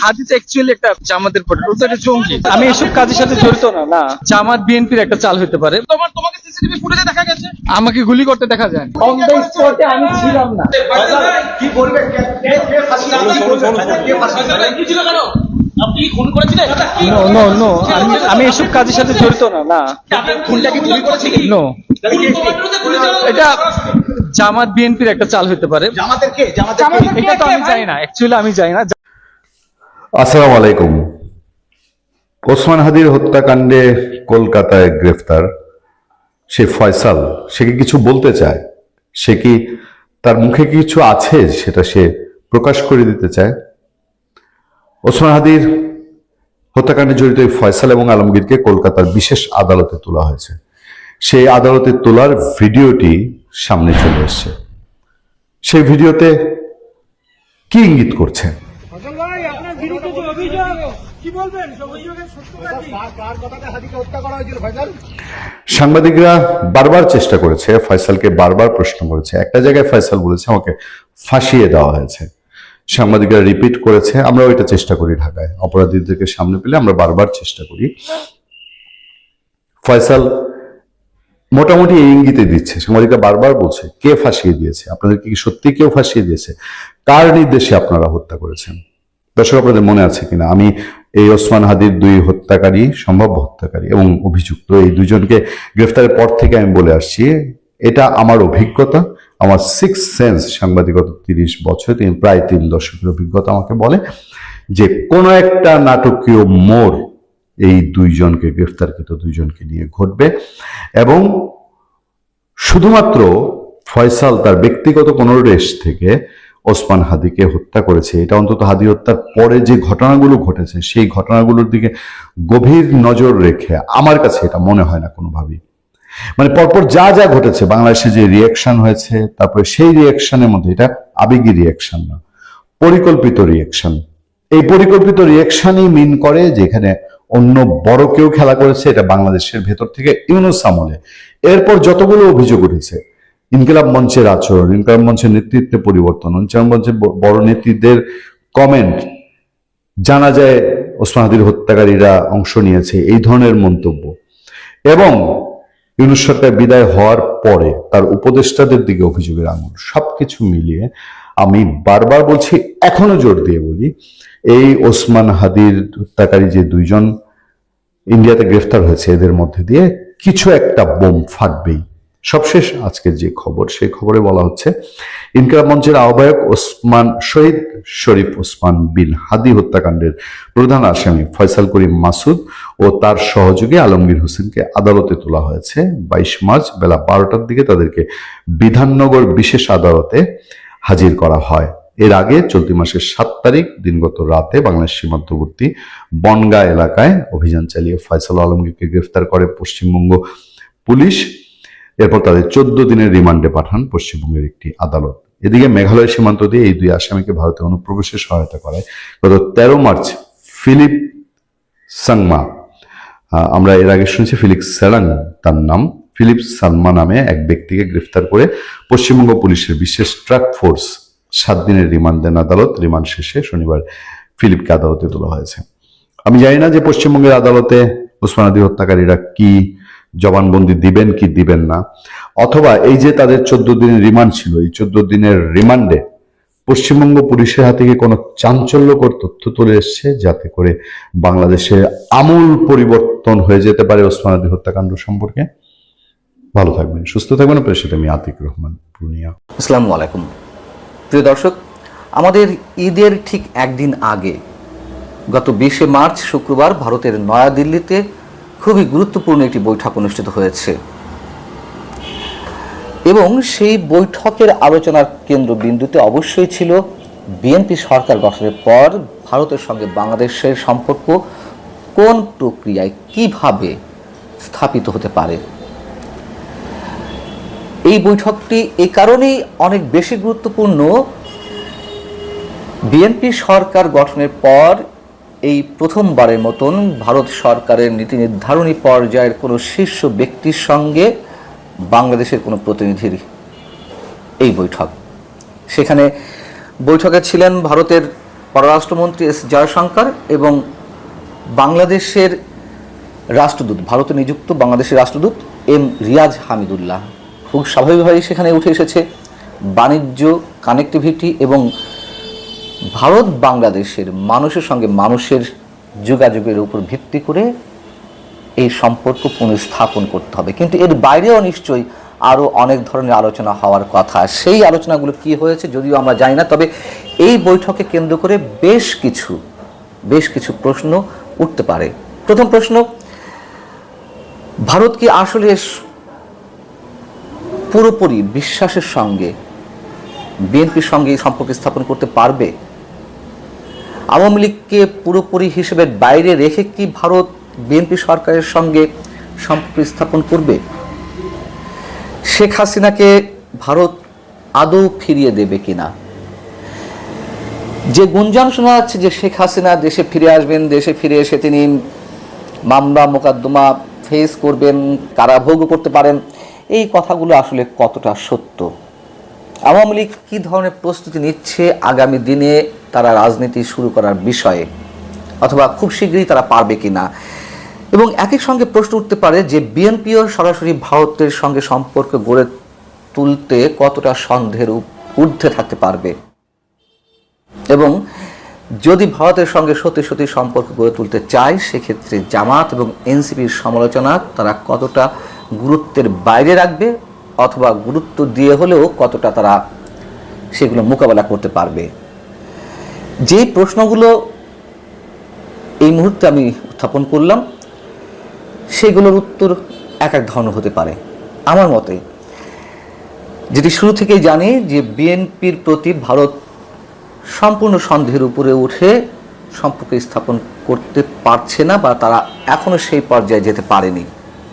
হাদিস অ্যাকচুয়ালি একটা জামাতের প্রোডাক্ট, ও তো একটা জঙ্গি। আমি এসব কাজের সাথে জড়িত না। না, জামাত বিএনপির একটা চাল হতে পারে। তোমাকে সিসিটিভি ফুটেজে দেখা গেছে আমাকে গুলি করতে দেখা যায়। অন দ্য স্পটে আমি ছিলাম না। কি বলবেন? কে ফাঁসি ছিল কেন? আপনি কি খুন করেছিলেন? নো নো নো, আমি এসব কাজের সাথে জড়িত না। না, আপনি খুনটা কি তুমি করেছিলেন? নো, এটা জামাত বিএনপির একটা চাল হতে পারে। জামাতের কে? এটা তো আমি জানি না, অ্যাকচুয়ালি আমি জানি না। আসসালামু আলাইকুম। ওসমান হাদির হত্যাকাণ্ডে কলকাতায় গ্রেফতার সে ফয়সাল, সে কি কিছু বলতে চায়? সে কি তার মুখে কিছু আছে সেটা সে প্রকাশ করে দিতে চায়? ওসমান হাদির হত্যাকাণ্ডে জড়িত এই ফয়সাল এবং আলমগীরকে কলকাতার বিশেষ আদালতে তোলা হয়েছে। সেই আদালতে তোলার ভিডিওটি সামনে চলে এসছে। সেই ভিডিওতে কি ইঙ্গিত করছে? সাংবাদিকরা বারবার চেষ্টা করেছে, ফয়সালকে বারবার প্রশ্ন করেছে। একটা জায়গায় ফয়সাল বলেছে আমাকে ফাঁসিয়ে দেওয়া হয়েছে। সাংবাদিকরা রিপিট করেছে, আমরাও এটা চেষ্টা করি ঢাকায়, অপরাধীদেরকে সামনে পেলে আমরা বারবার চেষ্টা করি। ফয়সাল মোটামুটি এই ইঙ্গিতে দিচ্ছে, সাংবাদিকরা বারবার বলছে কে ফাঁসিয়ে দিয়েছে, আপনাদের কি সত্যি কেউ ফাঁসিয়ে দিয়েছে, কার নির্দেশে আপনারা হত্যা করেছেন? দর্শক আপনাদের মনে আছে কিনা, আমি এই ওসমান হাদির দুই হত্যাকারী, সম্ভাব্য হত্যাকারী এবং অভিযুক্ত, এই দুজনকে গ্রেফতারের পর থেকে আমি বলে আসছি, এটা আমার অভিজ্ঞতা, আমার সিক্স সেন্স, সাংবাদিকতা 30 বছর, প্রায় 3 দশকের অভিজ্ঞতা আমাকে বলে যে কোনো একটা নাটকীয় মোড় এই দুইজনকে, গ্রেফতারকৃত দুইজনকে নিয়ে ঘটবে। এবং শুধুমাত্র ফয়সাল তার ব্যক্তিগত কোনো রেশ থেকে ওসমান হাদিকে হত্যা করেছে, এটা অন্তত হাদি হত্যার পরে যে ঘটনাগুলো ঘটেছে সেই ঘটনাগুলোর দিকে গভীর নজর রেখে আমার কাছে এটা মনে হয় না কোনোভাবেই। মানে পরপর যা যা ঘটেছে, বাংলাদেশে যে রিয়াকশন হয়েছে, তারপরে সেই রিয়াকশনের মধ্যে এটা আবেগী রিয়াকশন না, পরিকল্পিত রিয়াকশন। এই পরিকল্পিত রিয়াকশনই মিন করে যেখানে অন্য বড় কেউ খেলা করেছে, এটা বাংলাদেশের ভেতর থেকে ইউনূস আমলে। এরপর যতগুলো অভিযোগ উঠেছে, ইনকিলাব মঞ্চের আচরণ, ইনকিলাব মঞ্চের নেতৃত্বে পরিবর্তন, ইনকিলাব মঞ্চের বড় নেতৃত্বের কমেন্ট, জানা যায় ওসমান হাদির হত্যাকারীরা অংশ নিয়েছে, এই ধরনের মন্তব্য, এবং ইউনূস সরকার বিদায় হওয়ার পরে তার উপদেষ্টাদের দিকে অভিযোগের আঙুল, সবকিছু মিলিয়ে আমি বারবার বলছি, এখনো জোর দিয়ে বলি, এই ওসমান হাদির হত্যাকারী যে দুইজন ইন্ডিয়াতে গ্রেফতার হয়েছে, এদের মধ্যে দিয়ে কিছু একটা বোম ফাটবেই। সবশেষ আজকের যে খবর, সেই খবরে বলা হচ্ছে ইনকিলাব মঞ্চের আহ্বায়ক ওসমান শহীদ শরীফ ওসমান বিন হাদি হত্যাকাণ্ডের প্রধান আসামি ফয়সাল করিম মাসুদ ও তার সহযোগী আলমগীর হোসেনকে আদালতে তোলা হয়েছে। 22 মার্চ বেলা 12টার দিকে তাদেরকে বিধাননগর বিশেষ আদালতে হাজির করা হয়। এর আগে চলতি মাসের 7 তারিখ দিনগত রাতে বাংলাদেশ সীমান্তবর্তী বনগাঁ এলাকায় অভিযান চালিয়ে ফয়সাল আলমগীরকে গ্রেফতার করে পশ্চিমবঙ্গ পুলিশ। এরপর তাদের 14 দিনের রিমান্ডে পাঠান পশ্চিমবঙ্গের একটি আদালত। এদিকে মেঘালয় সীমান্ত দিয়ে এই দুই আসামিকে ভারতে অনুপ্রবেশে সহায়তা করায় গত 13 মার্চ ফিলিপ সাংমা, আমরা এর আগে শুনেছি ফিলিক্স সেরাং তার নাম, ফিলিপ সালমা নামে এক ব্যক্তিকে গ্রেফতার করে পশ্চিমবঙ্গ পুলিশের বিশেষ ট্রাক ফোর্স 7 দিনের রিমান্ড দেন আদালত। রিমান্ড শেষে শনিবার ফিলিপকে আদালতে তোলা হয়েছে। আমি জানি না যে পশ্চিমবঙ্গের আদালতে ওসমান হাদি হত্যাকারীরা কি জবানবন্দি দিবেন কি দিবেন না, অথবা এই যে তাদের 14 দিনের রিমান্ড ছিল, এই 14 দিনের রিমান্ডে পশ্চিমবঙ্গ পুলিশের হাতে গিয়ে কোনো চাঞ্চল্যকর তথ্য তুলে এসছে যাতে করে বাংলাদেশে আমূল পরিবর্তন হয়ে যেতে পারে ওসমান হাদি হত্যাকাণ্ড সম্পর্কে। ভালো থাকবেন, সুস্থ থাকবেন। আপনার সাথে আমি আতিক রহমান পূর্ণিয়া। আসসালামু আলাইকুম প্রিয় দর্শক, আমাদের ঈদের ঠিক একদিন আগে গত 20 মার্চ শুক্রবার ভারতের নয়াদিল্লিতে খুবই গুরুত্বপূর্ণ একটি বৈঠক অনুষ্ঠিত হয়েছে এবং সেই বৈঠকের আলোচনার কেন্দ্রবিন্দুতে অবশ্যই ছিল বিএনপি সরকার গঠনের পর ভারতের সঙ্গে বাংলাদেশের সম্পর্ক কোন প্রক্রিয়ায় কিভাবে স্থাপিত হতে পারে। এই বৈঠকটি এই কারণেই অনেক বেশি গুরুত্বপূর্ণ, বিএনপি সরকার গঠনের পর এই প্রথমবারের মতন ভারত সরকারের নীতি নির্ধারণী পর্যায়ের কোনো শীর্ষ ব্যক্তির সঙ্গে বাংলাদেশের কোনো প্রতিনিধির এই বৈঠক। সেখানে বৈঠকে ছিলেন ভারতের পররাষ্ট্রমন্ত্রী এস জয়শঙ্কর এবং বাংলাদেশের রাষ্ট্রদূত, ভারতে নিযুক্ত বাংলাদেশের রাষ্ট্রদূত এম রিয়াজ হামিদুল্লাহ। খুব স্বাভাবিকভাবেই সেখানে উঠে এসেছে বাণিজ্য, কানেক্টিভিটি এবং ভারত বাংলাদেশের মানুষের সঙ্গে মানুষের যোগাযোগের উপর ভিত্তি করে এই সম্পর্ক পুনঃস্থাপন করতে হবে। কিন্তু এর বাইরেও নিশ্চয়ই আরও অনেক ধরনের আলোচনা হওয়ার কথা। সেই আলোচনাগুলো কি হয়েছে যদিও আমরা জানি না, তবে এই বৈঠকে কেন্দ্র করে বেশ কিছু প্রশ্ন উঠতে পারে। প্রথম প্রশ্ন, ভারত কি আসলে পুরোপুরি বিশ্বাসের সঙ্গে বিএনপির সঙ্গে এই সম্পর্ক স্থাপন করতে পারবে? আওয়ামী লীগকে পুরোপুরি হিসেবের বাইরে রেখে কি ভারত বিএনপি সরকারের সঙ্গে সম্পর্ক স্থাপন করবে? শেখ হাসিনাকে ভারত আদৌ ফিরিয়ে দেবে কিনা? যে গুঞ্জন শোনা যাচ্ছে যে শেখ হাসিনা দেশে ফিরে আসবেন, দেশে ফিরে এসে তিনি মামলা মোকদ্দমা ফেস করবেন, কারাভোগও করতে পারেন, এই কথাগুলো আসলে কতটা সত্য? আওয়ামী লীগ কী ধরনের প্রস্তুতি নিচ্ছে আগামী দিনে তারা রাজনীতি শুরু করার বিষয়ে, অথবা খুব শীঘ্রই তারা পারবে কিনা? এবং একই সঙ্গে প্রশ্ন উঠতে পারে যে বিএনপিও সরাসরি ভারতের সঙ্গে সম্পর্ক গড়ে তুলতে কতটা সন্দেহের ঊর্ধ্বে থাকতে পারবে, এবং যদি ভারতের সঙ্গে সত্যি সম্পর্ক গড়ে তুলতে চায় সেক্ষেত্রে জামাত এবং এনসিপির সমালোচনা তারা কতটা গুরুত্বের বাইরে রাখবে, অথবা গুরুত্ব দিয়ে হলেও কতটা তারা সেগুলো মোকাবেলা করতে পারবে। যে প্রশ্নগুলো এই মুহূর্তে আমি উত্থাপন করলাম সেগুলোর উত্তর এক ধরনের হতে পারে। আমার মতে যেটি শুরু থেকেই জানি যে বিএনপির প্রতি ভারত সম্পূর্ণ সন্দেহের উপরে উঠে সম্পর্ক স্থাপন করতে পারছে না, বা তারা এখনও সেই পর্যায়ে যেতে পারেনি।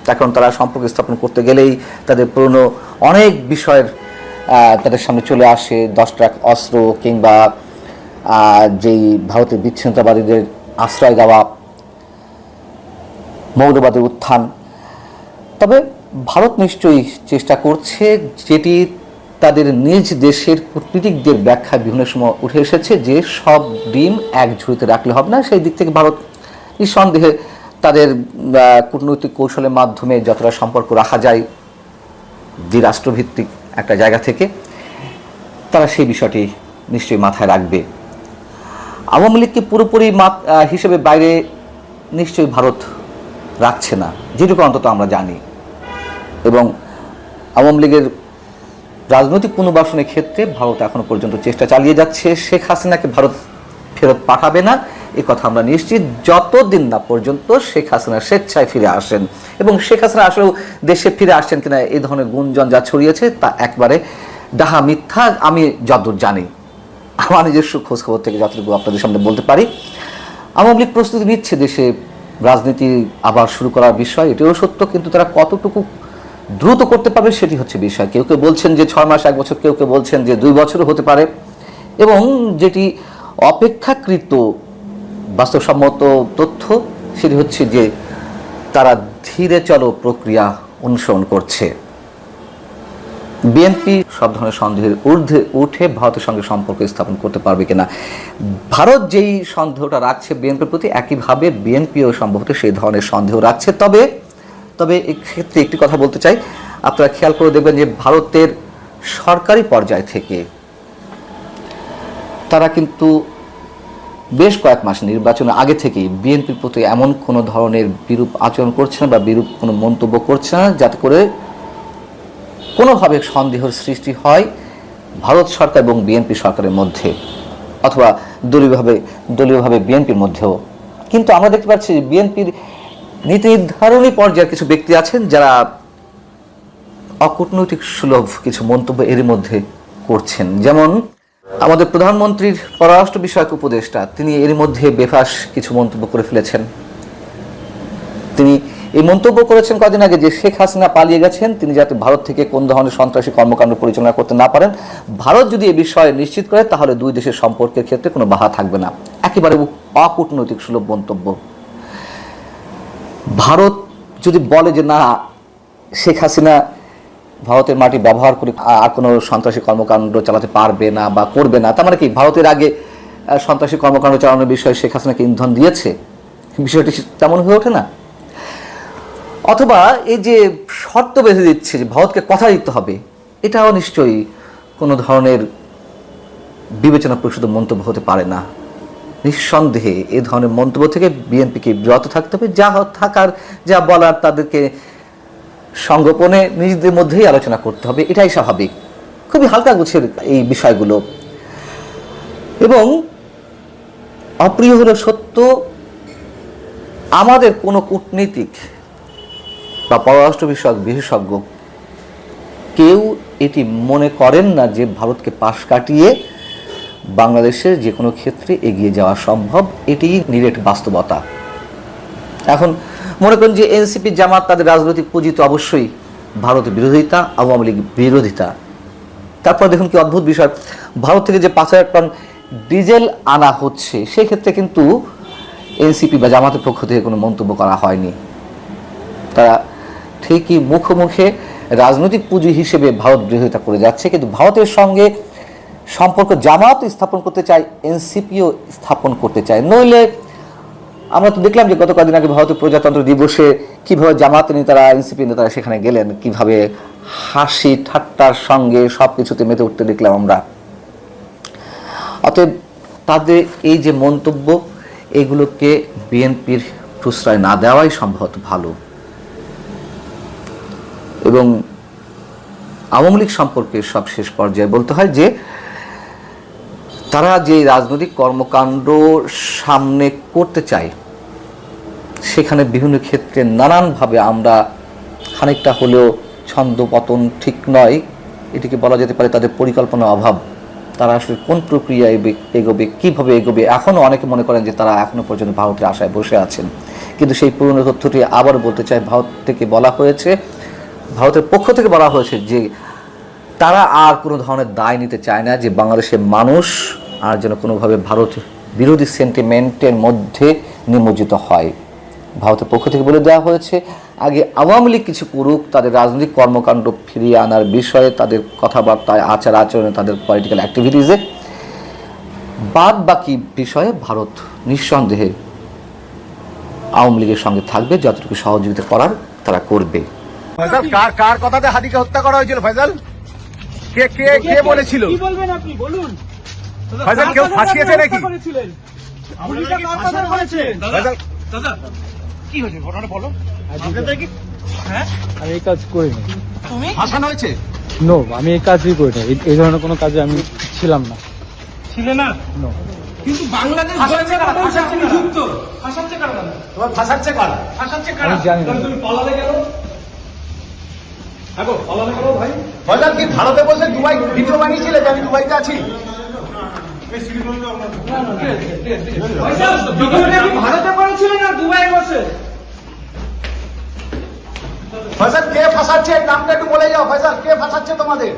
তার কারণ তারা সম্পর্ক স্থাপন করতে গেলেই তাদের পুরনো অনেক বিষয়ের তাদের সামনে চলে আসে, 10 ট্রাক অস্ত্র কিংবা যেই ভারতের বিচ্ছিন্নতাবাদীদের আশ্রয় দেওয়া, মৌলবাদের উত্থান। তবে ভারত নিশ্চয়ই চেষ্টা করছে, যেটি তাদের নিজ দেশের কূটনীতিকদের ব্যাখ্যা বিভিন্ন সময় উঠে এসেছে, যে সব ডিম এক ঝুড়িতে রাখলে হবে না। সেই দিক থেকে ভারত নিঃসন্দেহে তাদের কূটনৈতিক কৌশলের মাধ্যমে যতটা সম্পর্ক রাখা যায় দ্বিরাষ্ট্রভিত্তিক একটা জায়গা থেকে, তারা সেই বিষয়টি নিশ্চয়ই মাথায় রাখবে। আওয়ামী লীগকে পুরোপুরি হিসেবে বাইরে নিশ্চয়ই ভারত রাখছে না, যেটুকু অন্তত আমরা জানি। এবং আওয়ামী লীগের রাজনৈতিক পুনর্বাসনের ক্ষেত্রে ভারত এখনো পর্যন্ত চেষ্টা চালিয়ে যাচ্ছে। শেখ হাসিনাকে ভারত ফেরত পাঠাবে না এ কথা আমরা নিশ্চিত, যতদিন না পর্যন্ত শেখ হাসিনা স্বেচ্ছায় ফিরে আসেন। এবং শেখ হাসিনা আসলেও দেশে ফিরে আসছেন কিনা এই ধরনের গুঞ্জন যা ছড়িয়েছে তা একবারে ডাহা মিথ্যা। আমি যতদূর জানি, আমার নিজস্ব খোঁজখবর থেকে যতটুকু আপনাদের সামনে বলতে পারি, আওয়ামী লীগ প্রস্তুতি নিচ্ছে দেশে রাজনীতি আবার শুরু করার বিষয়, এটিও সত্য। কিন্তু তারা কতটুকু দ্রুত করতে পারবে সেটি হচ্ছে বিষয়। কেউ কেউ বলছেন যে 6 মাস 1 বছর, কেউ কেউ বলছেন যে 2 বছরও হতে পারে। এবং যেটি অপেক্ষাকৃত বাস্তবসম্মত তথ্য সেটি হচ্ছে যে তারা ধীরে চলো প্রক্রিয়া অনুসরণ করছে। বিএনপি সব ধরনের সন্দেহের ঊর্ধ্বে উঠে ভারতের সঙ্গে সম্পর্ক স্থাপন করতে পারবে কিনা, ভারত যেই সন্দেহটা রাখছে বিএনপির প্রতি, একইভাবে বিএনপিও সম্ভবত সেই ধরনের সন্দেহ রাখছে। তবে এক্ষেত্রে একটি কথা বলতে চাই, আপনারা খেয়াল করে দেখবেন যে ভারতের সরকারি পর্যায় থেকে তারা কিন্তু বেশ কয়েক মাস নির্বাচনের আগে থেকেই বিএনপির প্রতি এমন কোনো ধরনের বিরূপ আচরণ করছে না বা বিরূপ কোনো মন্তব্য করছে না যাতে করে কোনোভাবে সন্দেহের সৃষ্টি হয় ভারত সরকার এবং বিএনপি সরকারের মধ্যে, অথবা দলীয়ভাবে বিএনপির মধ্যেও। কিন্তু আমরা দেখতে পাচ্ছি যে বিএনপির নীতি নির্ধারণী পর্যায়ের কিছু ব্যক্তি আছেন যারা অকূটনৈতিক সুলভ কিছু মন্তব্য এর মধ্যে করছেন। যেমন আমাদের প্রধানমন্ত্রীর পররাষ্ট্র বিষয়ক উপদেষ্টা, তিনি এর মধ্যে বেফাস কিছু মন্তব্য করে ফেলেছেন। তিনি এই মন্তব্য করেছেন কদিন আগে যে শেখ হাসিনা পালিয়ে গেছেন, তিনি যাতে ভারত থেকে কোন ধরনের সন্ত্রাসী কর্মকাণ্ড পরিচালনা করতে না পারেন। ভারত যদি এ বিষয়ে নিশ্চিত করে তাহলে দুই দেশের সম্পর্কের ক্ষেত্রে কোনো বাধা থাকবে না। একেবারে অকূটনৈতিক সুলভ মন্তব্য। ভারত যদি বলে যে না, শেখ হাসিনা ভারতের মাটি ব্যবহার করে আর কোনো সন্ত্রাসী কর্মকাণ্ড চালাতে পারবে না বা করবে না, তার মানে কি ভারতের আগে সন্ত্রাসী কর্মকাণ্ড চালানোর বিষয়ে শেখ হাসিনাকে ইন্ধন দিয়েছে, বিষয়টি তেমন হয়ে ওঠে না? অথবা এই যে শর্ত বেঁধে দিচ্ছে যে ভারতকে কথা দিতে হবে, এটাও নিশ্চয়ই কোনো ধরনের বিবেচনা প্রসূত মন্তব্য হতে পারে না। নিঃসন্দেহে এ ধরনের মন্তব্য থেকে বিএনপিকে বিরত থাকতে হবে। যা থাকার, যা বলার তাদেরকে সংগোপনে নিজেদের মধ্যেই আলোচনা করতে হবে, এটাই স্বাভাবিক। খুবই হালকা গুছের এই বিষয়গুলো। এবং অপ্রিয় হলো সত্য, আমাদের কোনো কূটনীতিক বা পররাষ্ট্র বিষয়ক বিশেষজ্ঞ কেউ এটি মনে করেন না যে ভারতকে পাশ কাটিয়ে বাংলাদেশের যে কোনো ক্ষেত্রে এগিয়ে যাওয়া সম্ভব। এটি নিরেট বাস্তবতা। এখন মনে করেন যে এনসিপি জামাত তাদের রাজনৈতিক পুঁজি তো অবশ্যই ভারত বিরোধিতা, আওয়ামী লীগ বিরোধিতা। তারপর দেখুন কি অদ্ভুত বিষয়, ভারত থেকে যে 5,000 টন ডিজেল আনা হচ্ছে সেক্ষেত্রে কিন্তু এনসিপি বা জামাতের পক্ষ থেকে কোনো মন্তব্য করা হয়নি। তারা ঠিকই মুখোমুখি রাজনৈতিক পুঁজি হিসেবে ভারত বিরোধিতা করে যাচ্ছে, কিন্তু ভারতের সঙ্গে সম্পর্ক জামাত স্থাপন করতে চায়, এনসিপিও স্থাপন করতে চায়। নইলে আমরা তো দেখলাম যে গত কয়েকদিন আগে ভারতের প্রজাতন্ত্র দিবসে কিভাবে জামাত নেতারা, এনসিপি নেতারা সেখানে গেলেন, কিভাবে হাসি ঠাট্টার সঙ্গে সবকিছুতে মেতে উঠতে দেখলাম আমরা। অতএব তাদের এই যে মন্তব্য, এগুলোকে বিএনপির প্রশ্রয় না দেওয়াই সম্ভবত ভালো। এবং আওয়ামী লীগ সম্পর্কে সবশেষ পর্যায়ে বলতে হয় যে তারা যে রাজনৈতিক কর্মকাণ্ড সামনে করতে চায় সেখানে বিভিন্ন ক্ষেত্রে নানানভাবে আমরা খানিকটা হলেও ছন্দপতন ঠিক নয়, এটিকে বলা যেতে পারে তাদের পরিকল্পনার অভাব। তারা আসলে কোন প্রক্রিয়ায় এগোবে, কীভাবে এগোবে, এখনও অনেকে মনে করেন যে তারা এখনও পর্যন্ত ভারতের আশায় বসে আছেন। কিন্তু সেই পুরনো তথ্যটি আবার বলতে চাই, ভারত থেকে বলা হয়েছে, ভারতের পক্ষ থেকে বলা হয়েছে যে তারা আর কোনো ধরনের দায় নিতে চায় না যে বাংলাদেশের মানুষ আর যেন কোনোভাবে ভারত বিরোধী সেন্টিমেন্টের মধ্যে নিমজ্জিত হয়। ভারতের পক্ষ থেকে বলে দেওয়া হয়েছে আগে আওয়ামী লীগ কিছু করুক, তাদের রাজনৈতিক কর্মকাণ্ড ফিরিয়ে আনার বিষয়ে, তাদের কথাবার্তায়, আচার আচরণে, তাদের পলিটিক্যাল অ্যাক্টিভিটিসে, বাদ বাকি বিষয়ে ভারত নিঃসন্দেহে আওয়ামী লীগের সঙ্গে থাকবে, যতটুকু সহযোগিতা করার তারা করবে। ফয়সাল, কার কথাতে হাদিকে হত্যা করা হয়েছিল ফয়সাল? কে কে কে বলেছিল? কি বলবেন আপনি বলুন। ফয়সাল, কেউ ফাঁসিয়েছে নাকি? পুলিশটা কার কথা বলেছে? ফয়সাল, দাদা কি হয়েছে ঘটনাটা বলো। আপনাদের কি আমি এই কাজ করিনি। তুমি ফাঁসানো হয়েছে? নো, আমি এই কাজই করিনি। এই ধরনের কোনো কাজে আমি ছিলাম না। ছিলে না? নো। কিন্তু বাংলাদেশ ফাঁসাচ্ছে কারা? ফাঁসাচ্ছে যুক্ত। ফাঁসাচ্ছে কারা? তোমার ফাঁসাচ্ছে কারা? ফাঁসাচ্ছে কারা? আমি জানি না। তুমি পালালে কেন? আগো পালালে কেন ভাই? ফয়সাল, কি ভারতে বসে দুবাই ভিডিও বানিয়েছিলে যে আমি দুবাইতে আছি? ভিডিওটা কি ভারতে করেছিলেন না দুবাইয়ে বসে? ফয়সাল, কে ফাঁসাচ্ছে? নামটা একটু বলে যাও ফয়সাল, কে ফাঁসাচ্ছে তোমাদের?